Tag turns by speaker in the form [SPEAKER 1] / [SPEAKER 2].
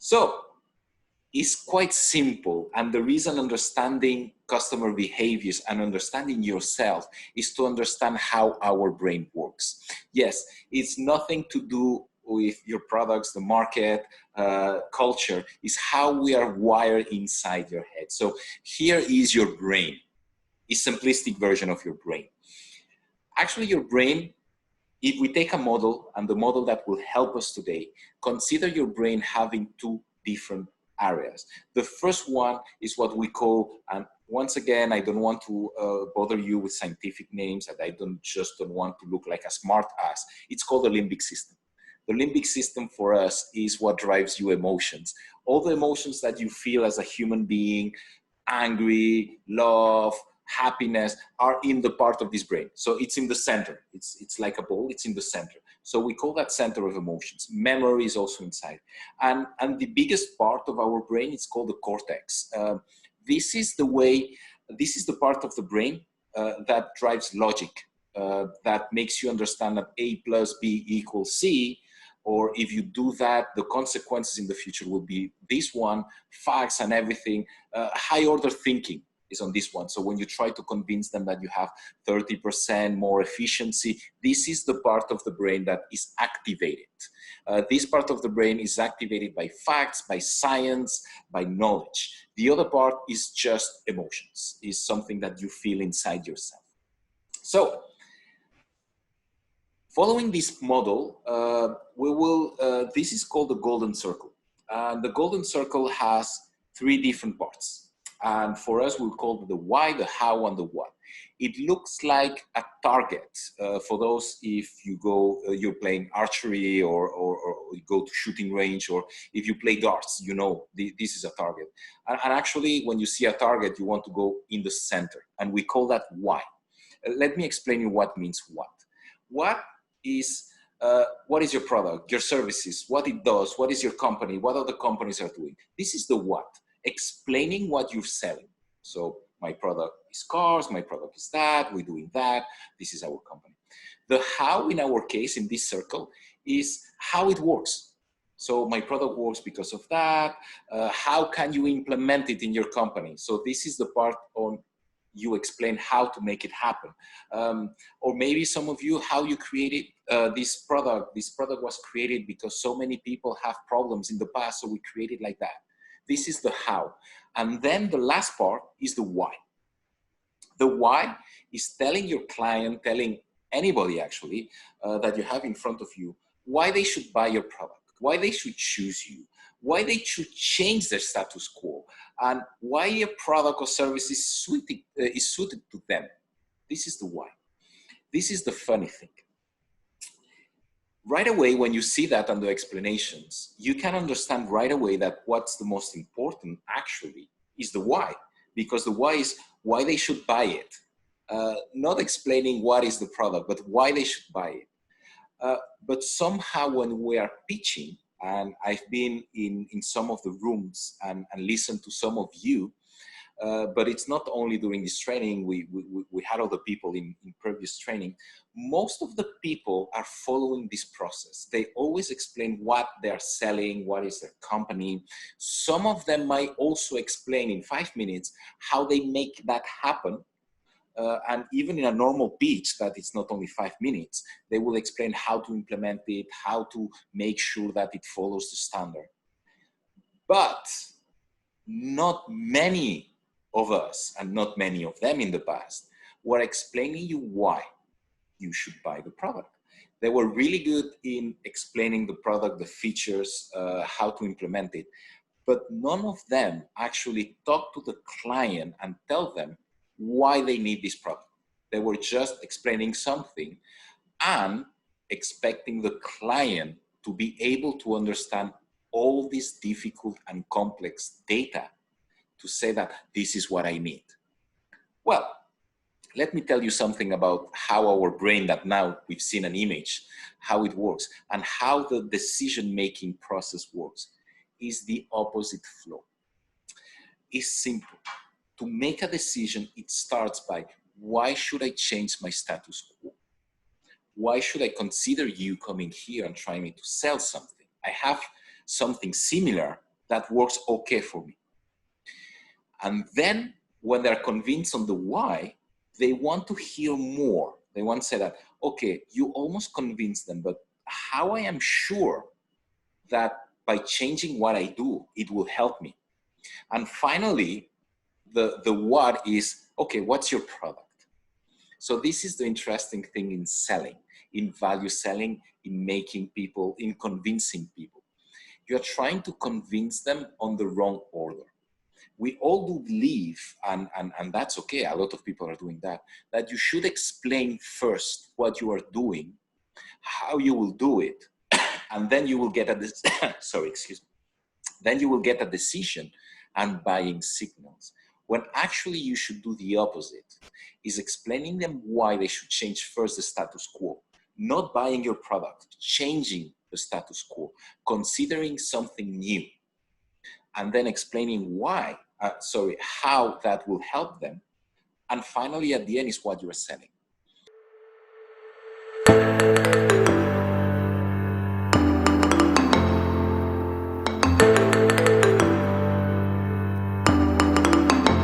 [SPEAKER 1] So it's quite simple, and the reason understanding customer behaviors and understanding yourself is to understand how our brain works. Yes, it's nothing to do with your products, the market, culture. It's how we are wired inside your head. So here is your brain, a simplistic version of your brain. Actually, your brain, if we take a model, and the model that will help us today, consider your brain having two different areas. The first one is what we call, and once again, I don't want to bother you with scientific names, and I don't want to look like a smart ass. It's called the limbic system. The limbic system for us is what drives you emotions. All the emotions that you feel as a human being, angry, love, happiness, are in the part of this brain. So it's in the center. It's like a ball, it's in the center. So we call that center of emotions. Memory is also inside. And the biggest part of our brain is called the cortex. This is the part of the brain that drives logic, that makes you understand that A plus B equals C, or if you do that, the consequences in the future will be this one, facts and everything. High order thinking is on this one. So when you try to convince them that you have 30% more efficiency, this is the part of the brain that is activated. This part of the brain is activated by facts, by science, by knowledge. The other part is just emotions, is something that you feel inside yourself. So following this model, this is called the golden circle. And the golden circle has three different parts. And for us, we'll call it the why, the how, and the what. It looks like a target for those if you go, you're playing archery or you go to shooting range, or if you play darts, you know this is a target. And actually, when you see a target, you want to go in the center, and we call that why. Let me explain you what means what. What is your product, your services, what it does, what is your company, what other companies are doing. This is the what. Explaining what you're selling. So my product is cars, my product is that, we're doing that, this is our company. The how in our case in this circle is how it works. So my product works because of that. How can you implement it in your company? So this is the part on you explain how to make it happen. Or maybe some of you, how you created this product. This product was created because so many people have problems in the past, so we created like that. This is the how. And then the last part is the why. The why is telling your client, telling anybody actually that you have in front of you, why they should buy your product, why they should choose you, why they should change their status quo, and why a product or service is suited to them. This is the why. This is the funny thing. Right away, when you see that under explanations, you can understand right away that what's the most important actually is the why, because the why is why they should buy it. Not explaining what is the product, but why they should buy it. But somehow when we are pitching, and I've been in some of the rooms and listened to some of you, but it's not only during this training, we had other people in previous training. Most of the people are following this process. They always explain what they're selling, what is their company. Some of them might also explain in 5 minutes how they make that happen. And even in a normal pitch that it's not only 5 minutes, they will explain how to implement it, how to make sure that it follows the standard. But not many of us, and not many of them in the past, were explaining you why you should buy the product. They were really good in explaining the product, the features, how to implement it. But none of them actually talk to the client and tell them why they need this product. They were just explaining something and expecting the client to be able to understand all this difficult and complex data to say that this is what I need. Well, let me tell you something about how our brain, that now we've seen an image, how it works, and how the decision-making process works, is the opposite flow. It's simple. To make a decision, it starts by, why should I change my status quo? Why should I consider you coming here and trying me to sell something? I have something similar that works okay for me. And then when they're convinced on the why, they want to hear more. They want to say that, okay, you almost convinced them, but how I am sure that by changing what I do, it will help me. And finally, the what is, okay, what's your product? So this is the interesting thing in selling, in value selling, in making people, in convincing people. You're trying to convince them on the wrong order. We all do believe, and that's okay, a lot of people are doing that you should explain first what you are doing, how you will do it, and then you will get a, sorry, excuse me. Then you will get a decision and buying signals. When actually you should do the opposite, is explaining them why they should change first the status quo, not buying your product, changing the status quo, considering something new, and then explaining why, how that will help them. And finally, at the end is what you're selling.